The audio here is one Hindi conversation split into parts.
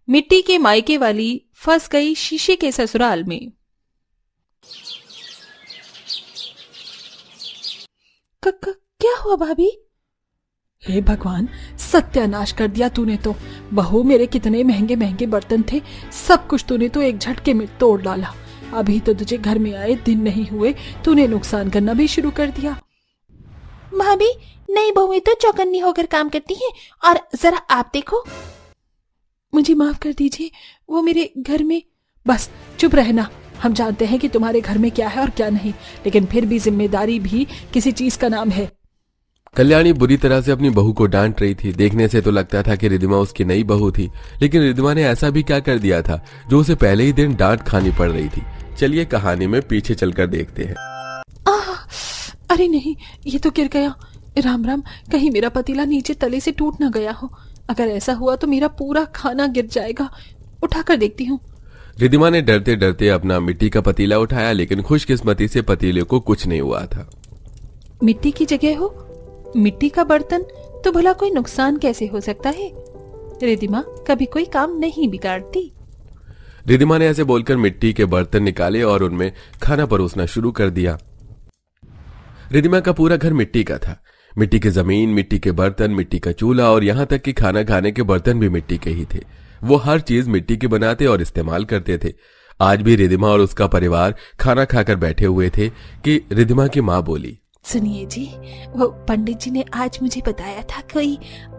मिट्टी के मायके वाली फंस गई शीशे के ससुराल में। क्या हुआ भाभी? हे भगवान, सत्यानाश कर दिया तूने तो। बहू, मेरे कितने महंगे महंगे बर्तन थे, सब कुछ तूने तो एक झटके में तोड़ डाला। अभी तो तुझे घर में आए दिन नहीं हुए, तूने नुकसान करना भी शुरू कर दिया। भाभी, नई बहुएं तो चौकन्नी होकर काम करती हैं, और जरा आप देखो। मुझे माफ कर दीजिए, वो मेरे घर में। बस चुप रहना। हम जानते हैं कि तुम्हारे घर में क्या है और क्या नहीं, लेकिन फिर भी जिम्मेदारी भी किसी चीज का नाम है। कल्याणी बुरी तरह से अपनी बहू को डांट रही थी। देखने से तो लगता था कि रिद्धिमा उसकी नई बहू थी, लेकिन रिद्धिमा ने ऐसा भी क्या कर दिया था जो उसे पहले ही दिन डांट खानी पड़ रही थी। चलिए कहानी में पीछे चलकर देखते हैं। अरे नहीं, ये तो गिर गया। राम राम, कहीं मेरा पतीला नीचे तले से टूट ना गया हो। अगर ऐसा हुआ तो मेरा पूरा खाना गिर जाएगा। उठाकर देखती हूँ। रिद्धिमा ने डरते डरते अपना मिट्टी का पतीला उठाया, लेकिन खुशकिस्मती से पतीले को कुछ नहीं हुआ था। मिट्टी की जगह हो मिट्टी का बर्तन, तो भला कोई नुकसान कैसे हो सकता है? रिद्धिमा कभी कोई काम नहीं बिगाड़ती। रिद्धिमा ने ऐसे बोलकर मिट्टी के बर्तन निकाले और उनमें खाना परोसना शुरू कर दिया। रिद्धिमा का पूरा घर मिट्टी का था। मिट्टी की जमीन, मिट्टी के बर्तन, मिट्टी का चूल्हा और यहाँ तक कि खाना खाने के बर्तन भी मिट्टी के ही थे। वो हर चीज मिट्टी की बनाते और इस्तेमाल करते थे। आज भी रिद्धिमा और उसका परिवार खाना खाकर बैठे हुए थे कि रिद्धिमा की माँ बोली, सुनिए जी, वो पंडित जी ने आज मुझे बताया था कोई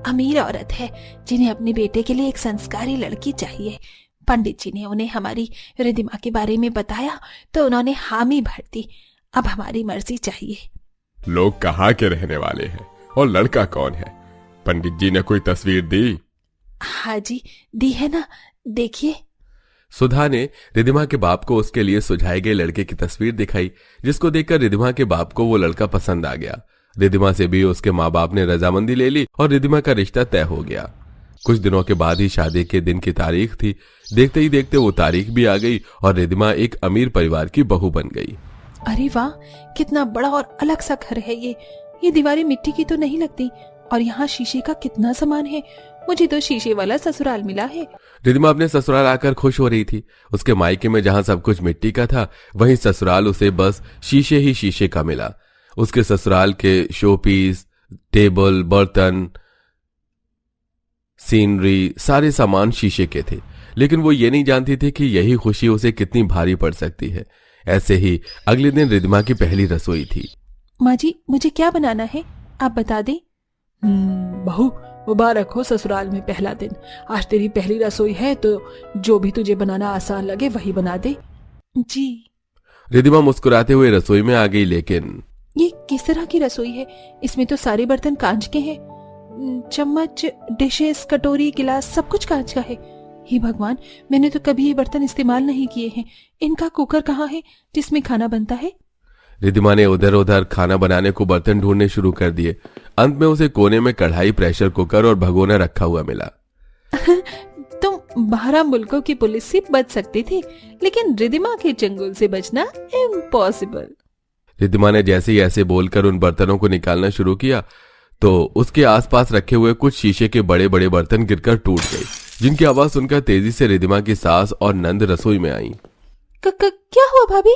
अमीर औरत है जिन्हें अपने बेटे के लिए एक संस्कारी लड़की चाहिए। पंडित जी ने उन्हें हमारी रिद्धिमा के बारे में बताया तो उन्होंने हामी भर दी। अब हमारी मर्जी चाहिए। लोग कहाँ के रहने वाले हैं और लड़का कौन है? पंडित जी ने कोई तस्वीर दी? हाँ जी, दी है ना, देखिए। सुधा ने रिद्धिमा के बाप को उसके लिए सुझाए गए लड़के की तस्वीर दिखाई, जिसको देखकर रिद्धिमा के बाप को वो लड़का पसंद आ गया। रिद्धिमा से भी उसके माँ बाप ने रजामंदी ले ली और रिद्धिमा का रिश्ता तय हो गया। कुछ दिनों के बाद ही शादी के दिन की तारीख थी। देखते ही देखते वो तारीख भी आ गई और रिद्धिमा एक अमीर परिवार की बहू बन गई। अरे वाह, कितना बड़ा और अलग सा घर है ये दीवारें मिट्टी की तो नहीं लगती, और यहाँ शीशे का कितना सामान है। मुझे तो शीशे वाला ससुराल मिला है। रिद्धिमा अपने ससुराल आकर खुश हो रही थी। उसके मायके में जहां सब कुछ मिट्टी का था, वहीं ससुराल उसे बस शीशे ही शीशे का मिला। उसके ससुराल के शोपीस, टेबल, बर्तन, सीनरी, सारे सामान शीशे के थे, लेकिन वो ये नहीं जानती थी कि यही खुशी उसे कितनी भारी पड़ सकती है। ऐसे ही अगले दिन रिद्धिमा की पहली रसोई थी। माँ जी, मुझे क्या बनाना है, आप बता दें। बहू, मुबारक हो ससुराल में पहला दिन। आज तेरी पहली रसोई है, तो जो भी तुझे बनाना आसान लगे वही बना दे। जी। रिद्धिमा मुस्कुराते हुए रसोई में आ गई, लेकिन ये किस तरह की रसोई है? इसमें तो सारे बर्तन कांच के हैं। चम्मच, डिशेस, कटोरी, गिलास, सब कुछ कांच का है। हे भगवान, मैंने तो कभी ये बर्तन इस्तेमाल नहीं किए हैं। इनका कुकर कहाँ है जिसमें खाना बनता है? रिद्धिमा ने उधर उधर खाना बनाने को बर्तन ढूंढने शुरू कर दिए। अंत में उसे कोने में कढ़ाई, प्रेशर कुकर और भगोना रखा हुआ मिला। तुम 12 मुल्कों की पुलिस से बच सकते थे, लेकिन रिद्धिमा के चंगुल से बचना इम्पॉसिबल। रिद्धिमा ने जैसे ही ऐसे बोलकर उन बर्तनों को निकालना शुरू किया तो उसके आसपास रखे हुए कुछ शीशे के बड़े बड़े बर्तन गिरकर टूट गए, जिनकी आवाज सुनकर तेजी से रिद्धिमा की सास और नंद रसोई में आई। क्या हुआ भाभी?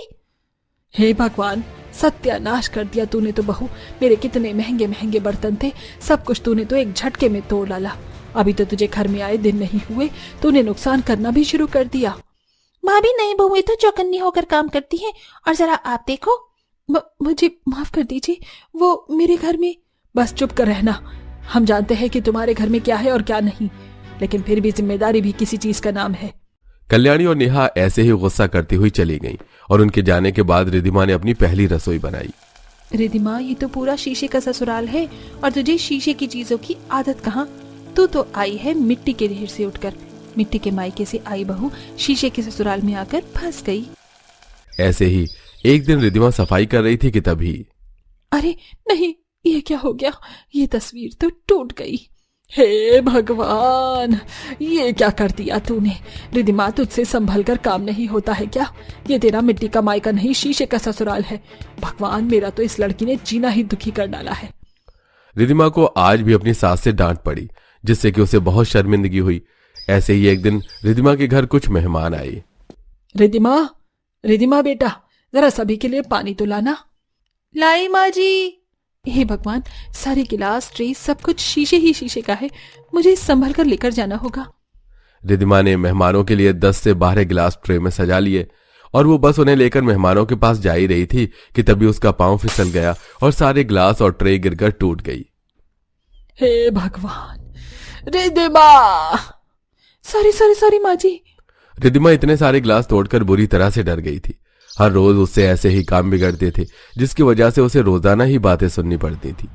हे भगवान, सत्यानाश कर दिया तूने तो बहू। मेरे कितने महंगे महंगे बर्तन थे, सब कुछ तूने तो एक झटके में तोड़ डाला। अभी तो तुझे घर में आए दिन नहीं हुए, तूने नुकसान करना भी शुरू कर दिया। भाभी, नई बहुएं तो चौकन्नी होकर काम करती हैं, और जरा आप देखो। मुझे माफ कर दीजिए, वो मेरे घर में। बस चुप कर रहना। हम जानते हैं कि तुम्हारे घर में क्या है और क्या नहीं, लेकिन फिर भी जिम्मेदारी भी किसी चीज का नाम है। कल्याणी और नेहा ऐसे ही गुस्सा करती हुई चली गईं और उनके जाने के बाद रिद्धिमा ने अपनी पहली रसोई बनाई। रिद्धिमा, ये तो पूरा शीशे का ससुराल है, और तुझे शीशे की चीजों की आदत कहाँ? तू तो आई है मिट्टी के ढेर से उठकर। मिट्टी के मायके से आई बहू शीशे के ससुराल में आकर फंस गई। ऐसे ही एक दिन रिद्धिमा सफाई कर रही थी कि तभी, अरे नहीं, ये क्या हो गया? ये तस्वीर तो टूट गई। हे भगवान, ये क्या कर दिया तूने? रिद्धिमा, तुझसे संभल कर काम नहीं होता है क्या? ये तेरा मिट्टी का मायका नहीं, शीशे का ससुराल है। भगवान, मेरा तो इस लड़की ने जीना ही दुखी कर डाला है। रिद्धिमा को आज भी अपनी सास से डांट पड़ी, जिससे कि उसे बहुत शर्मिंदगी हुई। ऐसे ही एक दिन रिद्धिमा के घर कुछ मेहमान आए। रिद्धिमा, रिद्धिमा बेटा, जरा सभी के लिए पानी तो लाना। लाई माँ जी। हे भगवान, सारे गिलास ट्रे सब कुछ शीशे ही शीशे का है, मुझे संभल कर लेकर जाना होगा। रिद्धिमा ने मेहमानों के लिए 10 से 12 गिलास ट्रे में सजा लिए और वो बस उन्हें लेकर मेहमानों के पास जा ही रही थी कि तभी उसका पांव फिसल गया और सारे गिलास और ट्रे गिरकर टूट गई। हे भगवान, रिद्धिमा! सॉरी माँ जी। रिद्धिमा इतने सारे गिलास तोड़कर बुरी तरह से डर गई थी। हर रोज उससे ऐसे ही काम बिगड़ते थे, जिसकी वजह से उसे रोजाना ही बातें सुननी पड़ती थी।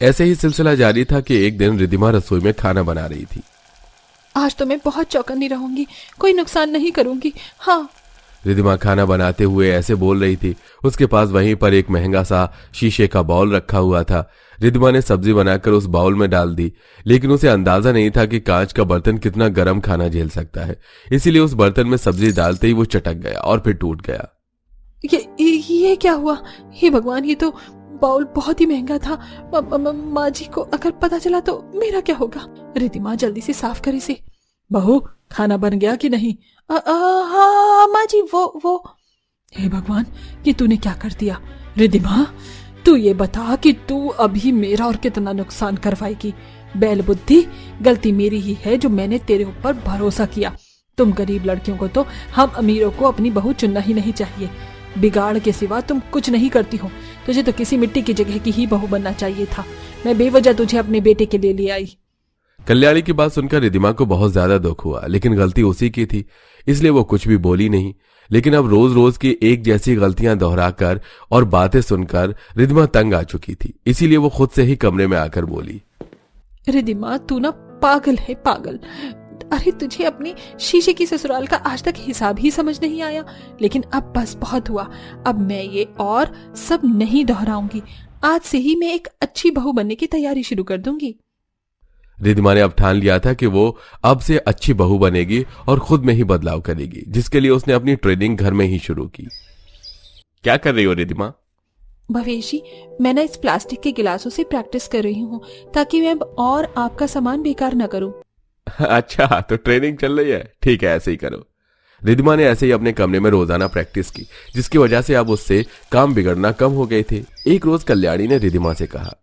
ऐसे ही सिलसिला जारी था कि एक दिन रिद्धिमा रसोई में खाना बना रही थी। आज तो मैं बहुत चौकन्नी रहूंगी, कोई नुकसान नहीं करूंगी। हाँ। रिद्धिमा खाना बनाते हुए ऐसे बोल रही थी। उसके पास वहीं पर एक महंगा सा शीशे का बाउल रखा हुआ था। रिद्धिमा ने सब्जी बनाकर उस बाउल में डाल दी, लेकिन उसे अंदाजा नहीं था कि कांच का बर्तन कितना गर्म खाना झेल सकता है। इसीलिए उस बर्तन में सब्जी डालते ही वो चटक गया और फिर टूट गया। ये क्या हुआ? हे भगवान, ये तो बाउल बहुत ही महंगा था। माँ जी को अगर पता चला तो मेरा क्या होगा? रिद्धिमा, जल्दी से साफ कर इसे। बहू, खाना बन गया कि नहीं? हाँ माँ जी, वो। हे भगवान, ये तूने क्या कर दिया? रिद्धिमा, तू ये बता कि तू अभी मेरा और कितना नुकसान करवाएगी? बैल बुद्धि, गलती मेरी ही है जो मैंने तेरे ऊपर भरोसा किया। तुम गरीब लड़कियों को तो हम अमीरों को अपनी बहू चुनना ही नहीं चाहिए। बिगाड़ के सिवा तुम कुछ नहीं करती हो। तुझे तो किसी मिट्टी की जगह की ही बहू बनना चाहिए था। मैं बेवजह तुझे अपने बेटे के लिए ले आई। कल्याणी की बात सुनकर रिद्धिमा को बहुत ज्यादा दुख हुआ, लेकिन गलती उसी की थी, इसलिए वो कुछ भी बोली नहीं। लेकिन अब रोज रोज की एक जैसी गलतियां दोहराकर और बातें सुनकर रिद्धिमा तंग आ चुकी थी। इसीलिए वो खुद से ही कमरे में आकर बोली, रिद्धिमा, तू ना पागल है, पागल। अरे तुझे अपनी शीशे की ससुराल का आज तक हिसाब ही समझ नहीं आया। लेकिन अब बस बहुत हुआ। अब मैं ये और सब नहीं दोहराऊंगी। आज से ही मैं एक अच्छी बहू बनने की तैयारी शुरू कर दूंगी। रिद्धिमा ने अब ठान लिया था कि वो अब से अच्छी बहू बनेगी और खुद में ही बदलाव करेगी, जिसके लिए उसने अपनी ट्रेनिंग घर में ही शुरू की। क्या कर रही हो रिद्धिमा? भवेश जी, मैं ना इस प्लास्टिक के गिलासों से प्रैक्टिस कर रही हूँ ताकि मैं अब और आपका सामान बेकार न करूँ। अच्छा, तो ट्रेनिंग चल रही है, ठीक है, ऐसे ही करो। रिद्धिमा ने ऐसे ही अपने कमरे में रोजाना प्रैक्टिस की, जिसकी वजह से अब उससे काम बिगड़ना कम हो गए थे। एक रोज कल्याणी ने रिद्धिमा से कहा,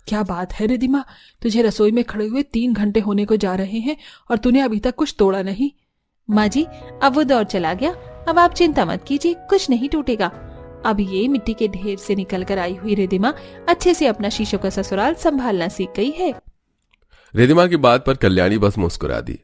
क्या बात है रिद्धिमा, तुझे रसोई में खड़े हुए 3 घंटे होने को जा रहे हैं और तूने अभी तक कुछ तोड़ा नहीं? माँ जी, अब वो दौर चला गया। अब आप चिंता मत कीजिए, कुछ नहीं टूटेगा। अब ये मिट्टी के ढेर से निकल कर आई हुई रिद्धिमा अच्छे से अपना शीशों का ससुराल संभालना सीख गई है। रिद्धिमा की बात पर कल्याणी बस मुस्कुरा दी।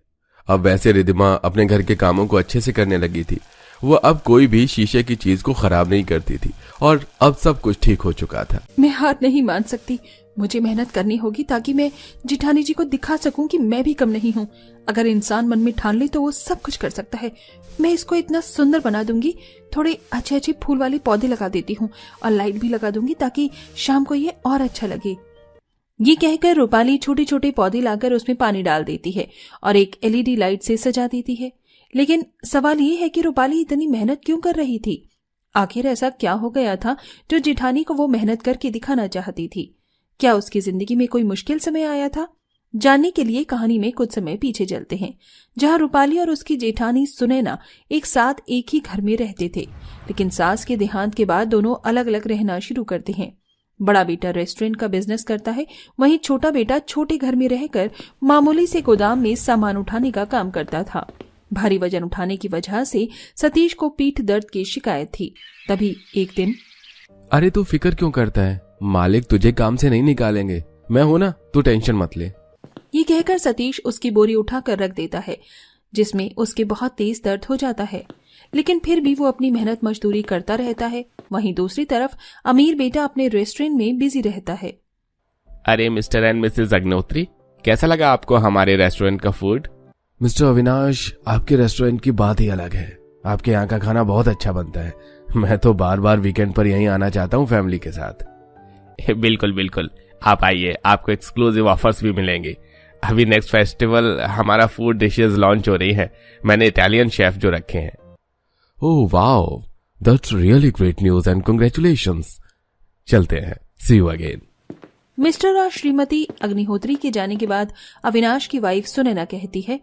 अब वैसे रिद्धिमा अपने घर के कामों को अच्छे से करने लगी थी। वो अब कोई भी शीशे की चीज को खराब नहीं करती थी और अब सब कुछ ठीक हो चुका था। मैं हार नहीं मान सकती, मुझे मेहनत करनी होगी ताकि मैं जिठानी जी को दिखा सकूं कि मैं भी कम नहीं हूं। अगर इंसान मन में ठान ले तो वो सब कुछ कर सकता है। मैं इसको इतना सुंदर बना दूंगी, थोड़े अच्छे अच्छे फूल वाले पौधे लगा देती हूँ और लाइट भी लगा दूंगी ताकि शाम को ये और अच्छा लगे। ये कहकर रूपाली छोटे छोटे पौधे लाकर उसमें पानी डाल देती है और एक LED लाइट से सजा देती है। लेकिन सवाल ये है कि रूपाली इतनी मेहनत क्यों कर रही थी? आखिर ऐसा क्या हो गया था जो जिठानी को वो मेहनत करके दिखाना चाहती थी? क्या उसकी जिंदगी में कोई मुश्किल समय आया था? जानने के लिए कहानी में कुछ समय पीछे चलते हैं, जहां रूपाली और उसकी जेठानी सुनैना एक साथ एक ही घर में रहते थे। लेकिन सास के देहांत के बाद दोनों अलग अलग रहना शुरू करते हैं। बड़ा बेटा रेस्टोरेंट का बिजनेस करता है, वहीं छोटा बेटा छोटे घर में रहकर मामूली से गोदाम में सामान उठाने का काम करता था। भारी वजन उठाने की वजह से सतीश को पीठ दर्द की शिकायत थी। तभी एक दिन, अरे तू फिक्र क्यों करता है, मालिक तुझे काम से नहीं निकालेंगे, मैं हूं ना, तू टेंशन मत ले। ये कहकर सतीश उसकी बोरी उठाकर रख देता है, जिसमें उसके बहुत तेज दर्द हो जाता है। लेकिन फिर भी वो अपनी मेहनत मजदूरी करता रहता है। वहीं दूसरी तरफ अमीर बेटा अपने रेस्टोरेंट में बिजी रहता है। अरे मिस्टर एंड मिसेस अग्निहोत्री, कैसा लगा आपको हमारे रेस्टोरेंट का फूड? मिस्टर अविनाश, आपके रेस्टोरेंट की बात ही अलग है। आपके यहाँ का खाना बहुत अच्छा बनता है। मैं तो बार बार वीकेंड पर यहीं आना चाहता हूँ फैमिली के साथ। बिल्कुल बिल्कुल, आप आइए, आपको एक्सक्लूसिव ऑफर्स भी मिलेंगे। अभी नेक्स्ट फेस्टिवल हमारा फूड डिशेस लॉन्च हो रही है। मैंने इटालियन शेफ जो रखे हैं। Oh wow, that's really great news and congratulations. चलते हैं, सी यू अगेन। मिस्टर और श्रीमती अग्निहोत्री के जाने के बाद अविनाश की वाइफ सुनैना कहती है,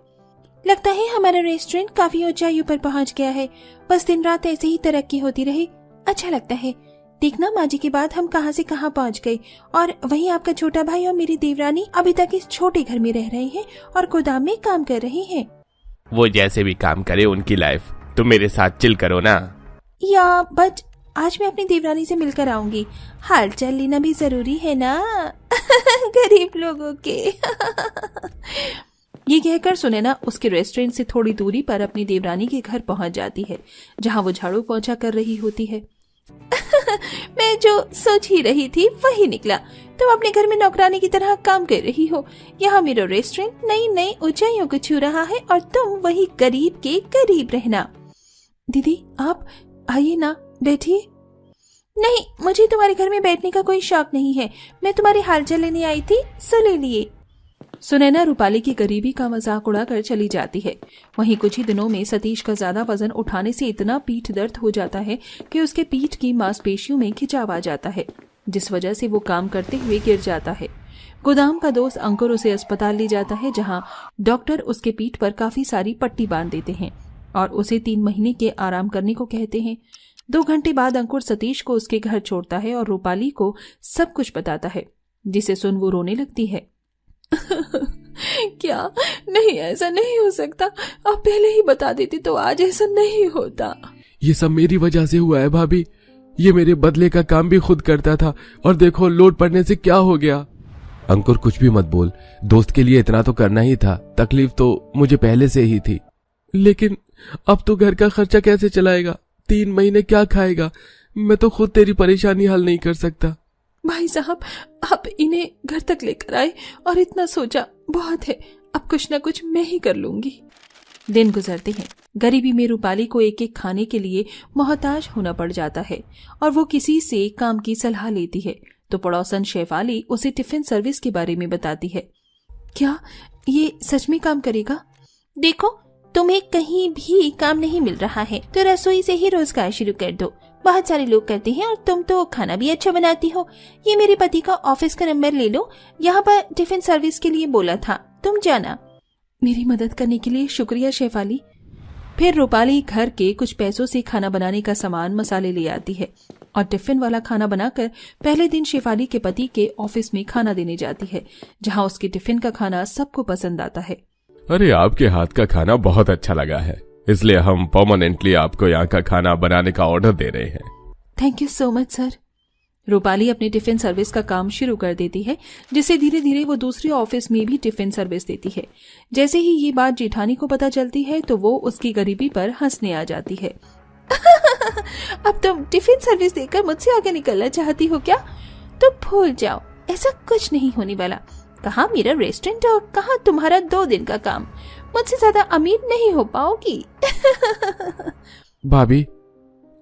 लगता है हमारा रेस्टोरेंट काफी ऊंचाइयों पर पहुंच गया है। बस दिन रात ऐसे ही तरक्की होती रहे, अच्छा लगता है। देखना माँ जी के बाद हम कहां से कहां पहुंच गए, और वहीं आपका छोटा भाई और मेरी देवरानी अभी तक इस छोटे घर में रह रहे हैं और गोदाम में काम कर रहे हैं। वो जैसे भी काम करे उनकी लाइफ, तुम मेरे साथ चिल करो ना। या बट आज मैं अपनी देवरानी से मिलकर आऊंगी, हाल चाल लेना भी जरूरी है ना गरीब लोगों के ये कहकर सुनैना उसके रेस्टोरेंट से थोड़ी दूरी पर अपनी देवरानी के घर पहुंच जाती है, जहां वो झाड़ू पोंछा कर रही होती है। मैं जो सोच ही रही थी वही निकला। तुम अपने घर में नौकरानी की तरह काम कर रही हो। यहाँ मेरा रेस्टोरेंट नई नई ऊंचाइयों को छू रहा है और तुम वही करीब के करीब रहना। दीदी आप आइए ना, बैठिए। नहीं, मुझे तुम्हारे घर में बैठने का कोई शौक नहीं है। मैं तुम्हारे हालचाल लेने आई थी, सो ले लिए। सुनैना रूपाली की गरीबी का मजाक उड़ाकर चली जाती है। वहीं कुछ ही दिनों में सतीश का ज्यादा वजन उठाने से इतना पीठ दर्द हो जाता है कि उसके पीठ की मांसपेशियों में खिंचाव आ जाता है, जिस वजह से वो काम करते हुए गिर जाता है। गोदाम का दोस्त अंकुर उसे अस्पताल ले जाता है, जहां डॉक्टर उसके पीठ पर काफी सारी पट्टी बांध देते हैं और उसे 3 महीने के आराम करने को कहते हैं। 2 घंटे बाद अंकुर सतीश को उसके घर छोड़ता है और रूपाली को सब कुछ बताता है, जिसे सुन वो रोने लगती है। क्या नहीं, ऐसा नहीं हो सकता। आप पहले ही बता देती तो आज ऐसा नहीं होता। ये सब मेरी वजह से हुआ है भाभी। ये मेरे बदले का काम भी खुद करता था और देखो लोड पड़ने से क्या हो गया। अंकुर कुछ भी मत बोल, दोस्त के लिए इतना तो करना ही था। तकलीफ तो मुझे पहले से ही थी। लेकिन अब तो घर का खर्चा कैसे चलाएगा? 3 महीने क्या खाएगा? मैं तो खुद तेरी परेशानी हल नहीं कर सकता। भाई साहब, आप इन्हें घर तक लेकर आए और इतना सोचा बहुत है। अब कुछ ना कुछ मैं ही कर लूंगी। दिन गुजरते हैं। गरीबी में रूपाली को एक एक खाने के लिए मोहताज होना पड़ जाता है और वो किसी से काम की सलाह लेती है तो पड़ोसन शेफाली उसे टिफिन सर्विस के बारे में बताती है। क्या ये सच में काम करेगा? देखो, तुम्हें कहीं भी काम नहीं मिल रहा है तो रसोई से ही रोजगार शुरू कर दो। बहुत सारे लोग करते हैं और तुम तो खाना भी अच्छा बनाती हो। ये मेरे पति का ऑफिस का नंबर ले लो, यहाँ पर टिफिन सर्विस के लिए बोला था, तुम जाना। मेरी मदद करने के लिए शुक्रिया शेफाली। फिर रूपाली घर के कुछ पैसों से खाना बनाने का सामान मसाले ले आती है और टिफिन वाला खाना बनाकर पहले दिन शेफाली के पति के ऑफिस में खाना देने जाती है, जहाँ उसके टिफिन का खाना सबको पसंद आता है। अरे आपके हाथ का खाना बहुत अच्छा लगा है, इसलिए हम परमानेंटली आपको यहाँ का खाना बनाने का ऑर्डर दे रहे हैं। Thank you so much sir. Rupali अपनी टिफिन सर्विस का काम शुरू कर देती है, जिससे धीरे धीरे वो दूसरे ऑफिस में भी टिफिन सर्विस देती है। जैसे ही ये बात जेठानी को पता चलती है तो वो उसकी गरीबी पर हंसने आ जाती है। अब तुम टिफिन सर्विस देकर मुझसे आगे निकलना चाहती हो क्या? तो भूल जाओ, ऐसा कुछ नहीं होने वाला। कहाँ मेरा रेस्टोरेंट और कहाँ तुम्हारा 2 दिन का काम। मुझसे ज्यादा अमीर नहीं हो पाओगी। भाभी,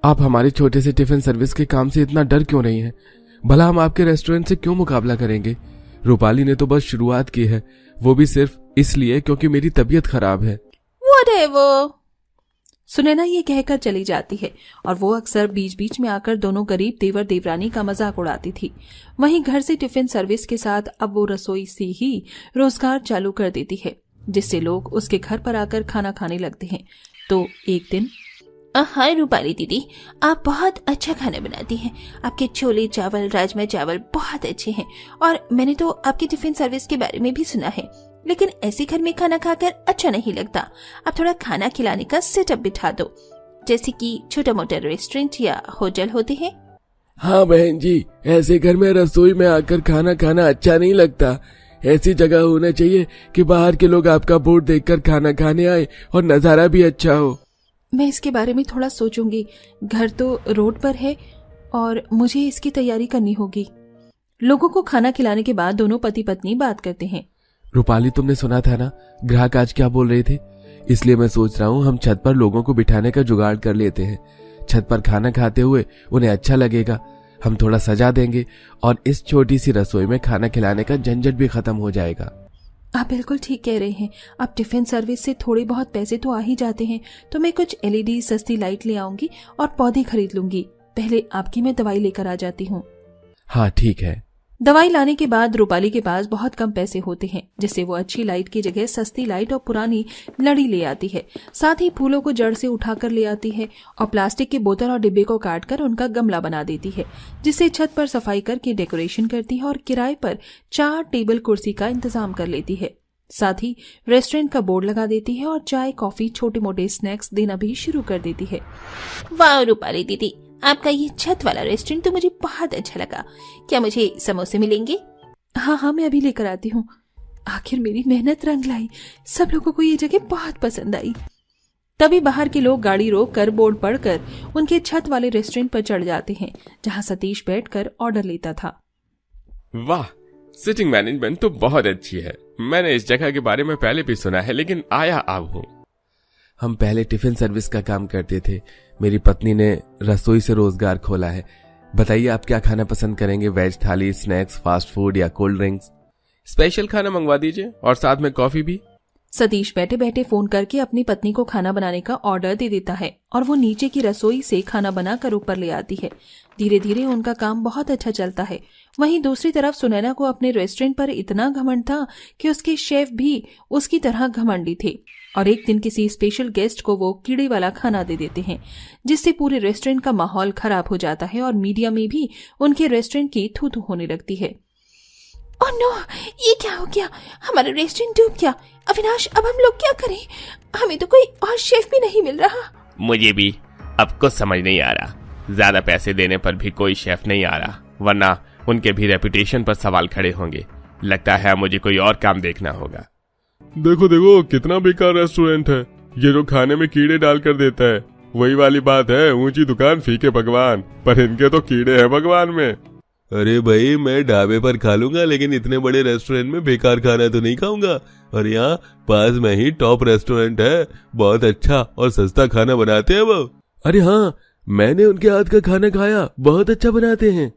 आप हमारे छोटे से टिफिन सर्विस के काम से इतना डर क्यों रही हैं? भला हम आपके रेस्टोरेंट से क्यों मुकाबला करेंगे? रूपाली ने तो बस शुरुआत की है, वो भी सिर्फ इसलिए क्योंकि मेरी तबीयत खराब है। Whatever। सुनैना ये कहकर चली जाती है और वो अक्सर बीच बीच में आकर दोनों गरीब देवर देवरानी का मजाक उड़ाती थी। वहीं घर से टिफिन सर्विस के साथ अब वो रसोई से ही रोजगार चालू कर देती है, जिससे लोग उसके घर पर आकर खाना खाने लगते हैं। तो एक दिन, हाय रूपाली दीदी, आप बहुत अच्छा खाना बनाती हैं। आपके छोले चावल, राजमा चावल बहुत अच्छे हैं और मैंने तो आपकी टिफिन सर्विस के बारे में भी सुना है, लेकिन ऐसे घर में खाना खाकर अच्छा नहीं लगता। आप थोड़ा खाना खिलाने का सेटअप बिठा दो, जैसे कि छोटा मोटा रेस्टोरेंट या होटल होते हैं। हाँ बहन जी, ऐसे घर में रसोई में आकर खाना खाना अच्छा नहीं लगता। ऐसी जगह होना चाहिए कि बाहर के लोग आपका बोर्ड देखकर खाना खाने आए और नजारा भी अच्छा हो। मैं इसके बारे में थोड़ा सोचूंगी। घर तो रोड पर है और मुझे इसकी तैयारी करनी होगी। लोगों को खाना खिलाने के बाद दोनों पति पत्नी बात करते हैं। रूपाली, तुमने सुना था ना ग्राहक आज क्या बोल रहे थे? इसलिए मैं सोच रहा हूँ हम छत पर लोगों को बिठाने का जुगाड़ कर लेते हैं। छत पर खाना खाते हुए उन्हें अच्छा लगेगा। हम थोड़ा सजा देंगे और इस छोटी सी रसोई में खाना खिलाने का झंझट भी खत्म हो जाएगा। आप बिल्कुल ठीक कह रहे हैं। अब टिफिन सर्विस से थोड़े बहुत पैसे तो आ ही जाते हैं, तो मैं कुछ LED सस्ती लाइट ले आऊंगी और पौधे खरीद लूंगी। पहले आपकी मैं दवाई लेकर आ जाती हूँ। हाँ ठीक है। दवाई लाने के बाद रूपाली के पास बहुत कम पैसे होते हैं, जिससे वो अच्छी लाइट की जगह सस्ती लाइट और पुरानी लड़ी ले आती है। साथ ही फूलों को जड़ से उठाकर ले आती है और प्लास्टिक के बोतल और डिब्बे को काटकर उनका गमला बना देती है, जिससे छत पर सफाई करके डेकोरेशन करती है और किराए पर 4 टेबल कुर्सी का इंतजाम कर लेती है। साथ ही रेस्टोरेंट का बोर्ड लगा देती है और चाय, कॉफी, छोटे मोटे स्नैक्स देना भी शुरू कर देती है। वाह रूपाली दीदी, आपका ये छत वाला रेस्टोरेंट तो मुझे बहुत अच्छा लगा। क्या मुझे समोसे मिलेंगे? हाँ, मैं अभी लेकर आती हूँ। आखिर मेरी मेहनत रंग लाई, सब लोगों को ये जगह बहुत पसंद आई। तभी बाहर के लोग गाड़ी रोककर बोर्ड पढ़कर उनके छत वाले रेस्टोरेंट पर चढ़ जाते हैं, जहाँ सतीश बैठकर ऑर्डर लेता था। वाह, सिटिंग मैनेजमेंट तो बहुत अच्छी है। मैंने इस जगह के बारे में पहले भी सुना है, लेकिन आया अब हूँ। हम पहले टिफिन सर्विस का काम करते थे। मेरी पत्नी ने रसोई से रोजगार खोला है। बताइए आप क्या खाना पसंद करेंगे? वेज थाली, स्नैक्स, फास्ट फूड या कोल्ड ड्रिंक्स? स्पेशल खाना मंगवा दीजिए और साथ में कॉफी भी। सतीश बैठे बैठे फोन करके अपनी पत्नी को खाना बनाने का ऑर्डर दे देता है और वो नीचे की रसोई से खाना बनाकर ऊपर ले आती है। धीरे धीरे उनका काम बहुत अच्छा चलता है। वहीं दूसरी तरफ सुनैना को अपने रेस्टोरेंट पर इतना घमंड था कि उसके शेफ भी उसकी तरह घमंडी थे और एक दिन किसी स्पेशल गेस्ट को वो कीड़े वाला खाना दे देते हैं, जिससे पूरे रेस्टोरेंट का माहौल खराब हो जाता है और मीडिया में भी उनके रेस्टोरेंट की थू थू होने लगती है। ओह नो, ये क्या हो गया? हमारा रेस्टोरेंट डूब गया। अविनाश, अब हम लोग क्या करें? हमें तो कोई और शेफ भी नहीं मिल रहा। मुझे भी अब कुछ समझ नहीं आ रहा। ज्यादा पैसे देने पर भी कोई शेफ नहीं आ रहा, वरना उनके भी रेपुटेशन पर सवाल खड़े होंगे। लगता है मुझे कोई और काम देखना होगा। देखो देखो, कितना बेकार रेस्टोरेंट है। ये जो खाने में कीड़े डालकर देता है, वही वाली बात है, ऊंची दुकान फीके पकवान, पर इनके तो कीड़े हैं भगवान में। अरे भाई, मैं ढाबे पर खा लूंगा, लेकिन इतने बड़े रेस्टोरेंट में बेकार खाना तो नहीं खाऊंगा। और यहाँ पास में ही टॉप रेस्टोरेंट है, बहुत अच्छा और सस्ता खाना बनाते हैं वो। अरे हाँ, मैंने उनके हाथ का खाना खाया, बहुत अच्छा बनाते हैं।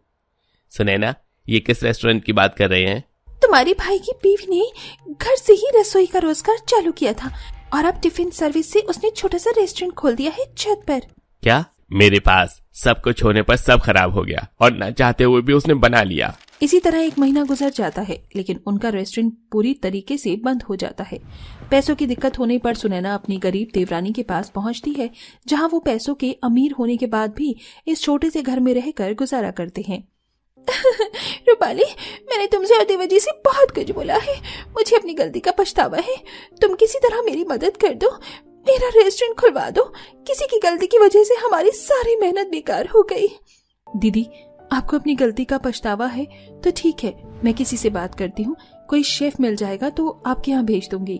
सुनैना, ये किस रेस्टोरेंट की बात कर रहे हैं? तुम्हारे भाई की बीवी ने घर से ही रसोई का रोजगार चालू किया था और अब टिफिन सर्विस से उसने छोटा सा रेस्टोरेंट खोल दिया है छत पर। क्या? मेरे पास सब कुछ होने पर सब खराब हो गया और न चाहते हुए भी उसने बना लिया। इसी तरह 1 महीना गुजर जाता है, लेकिन उनका रेस्टोरेंट पूरी तरीके से बंद हो जाता है। पैसों की दिक्कत होने पर सुनैना अपनी गरीब देवरानी के पास पहुंचती है, जहां वो पैसों के अमीर होने के बाद भी इस छोटे से घर में रहकर गुजारा करते हैं। रूपाली, मैंने तुमसे और देवर जी से बहुत कुछ बोला है। मुझे अपनी गलती का पछतावा है। तुम किसी तरह मेरी मदद कर दो, मेरा रेस्टोरेंट खुलवा दो। किसी की गलती की वजह से हमारी सारी मेहनत बेकार हो गई। दीदी, आपको अपनी गलती का पछतावा है तो ठीक है, मैं किसी से बात करती हूँ। कोई शेफ मिल जाएगा तो आपके यहाँ भेज दूंगी।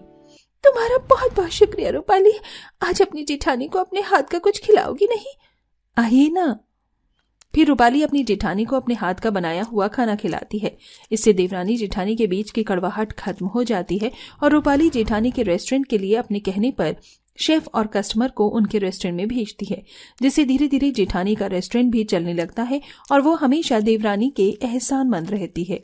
तुम्हारा बहुत बहुत शुक्रिया रूपाली। आज अपनी जेठानी को अपने हाथ का कुछ खिलाओगी नहीं? आइए ना। फिर रूपाली अपनी जेठानी को अपने हाथ का बनाया हुआ खाना खिलाती है। इससे देवरानी जेठानी के बीच की कड़वाहट खत्म हो जाती है और रूपाली जेठानी के रेस्टोरेंट के लिए अपने कहने पर शेफ और कस्टमर को उनके रेस्टोरेंट में भेजती है, जिससे धीरे धीरे जेठानी का रेस्टोरेंट भी चलने लगता है और वो हमेशा देवरानी के एहसानमंद रहती है।